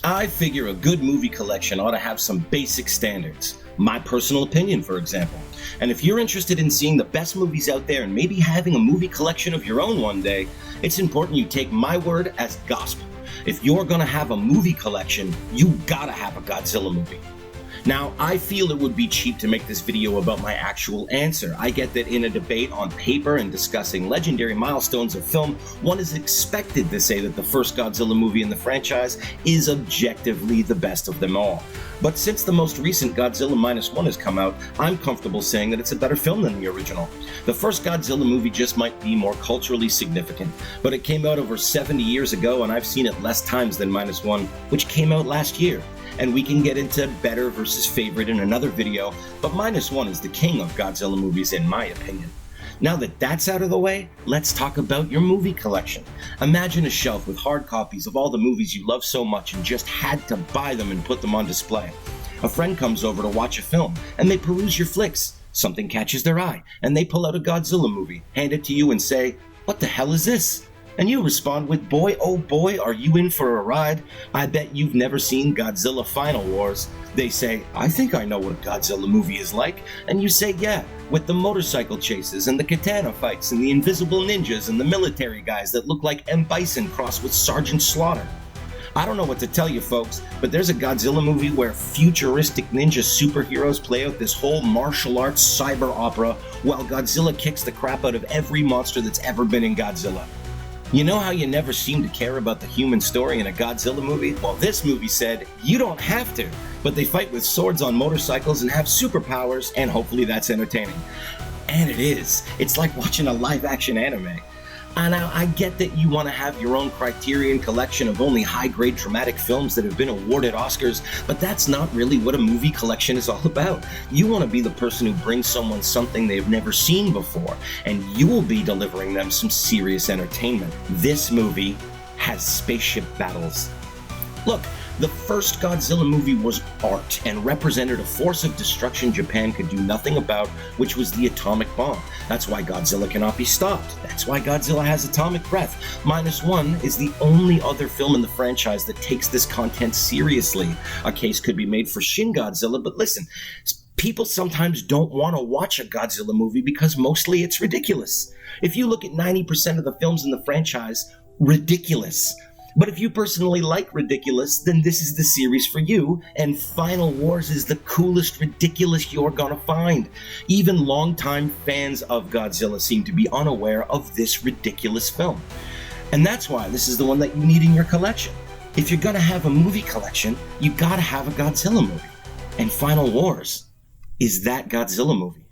I figure a good movie collection ought to have some basic standards. My personal opinion, for example. And if you're interested in seeing the best movies out there and maybe having a movie collection of your own one day, it's important you take my word as gospel. If you're gonna have a movie collection, you gotta have a Godzilla movie. Now, I feel it would be cheap to make this video about my actual answer. I get that in a debate on paper and discussing legendary milestones of film, one is expected to say that the first Godzilla movie in the franchise is objectively the best of them all. But since the most recent Godzilla -1 has come out, I'm comfortable saying that it's a better film than the original. The first Godzilla movie just might be more culturally significant, but it came out over 70 years ago and I've seen it less times than -1, which came out last year. And we can get into better versus favorite in another video, but -1 is the king of Godzilla movies in my opinion. Now that that's out of the way, let's talk about your movie collection. Imagine a shelf with hard copies of all the movies you love so much and just had to buy them and put them on display. A friend comes over to watch a film, and they peruse your flicks. Something catches their eye, and they pull out a Godzilla movie, hand it to you and say, "What the hell is this?" And you respond with, "Boy, oh boy, are you in for a ride? I bet you've never seen Godzilla Final Wars." They say, "I think I know what a Godzilla movie is like." And you say, "Yeah, with the motorcycle chases and the katana fights and the invisible ninjas and the military guys that look like M. Bison crossed with Sergeant Slaughter." I don't know what to tell you folks, but there's a Godzilla movie where futuristic ninja superheroes play out this whole martial arts cyber opera while Godzilla kicks the crap out of every monster that's ever been in Godzilla. You know how you never seem to care about the human story in a Godzilla movie? Well, this movie said, you don't have to, but they fight with swords on motorcycles and have superpowers, and hopefully that's entertaining. And it is. It's like watching a live-action anime. And I get that you want to have your own Criterion collection of only high-grade dramatic films that have been awarded Oscars, but that's not really what a movie collection is all about. You want to be the person who brings someone something they've never seen before, and you will be delivering them some serious entertainment. This movie has spaceship battles. Look, the first Godzilla movie was art and represented a force of destruction Japan could do nothing about, which was the atomic bomb. That's why Godzilla cannot be stopped. That's why Godzilla has atomic breath. -1 is the only other film in the franchise that takes this content seriously. A case could be made for Shin Godzilla, but listen, people sometimes don't want to watch a Godzilla movie because mostly it's ridiculous. If you look at 90% of the films in the franchise, ridiculous. But if you personally like ridiculous, then this is the series for you, and Final Wars is the coolest ridiculous you're gonna find. Even longtime fans of Godzilla seem to be unaware of this ridiculous film. And that's why this is the one that you need in your collection. If you're gonna have a movie collection, you gotta have a Godzilla movie. And Final Wars is that Godzilla movie.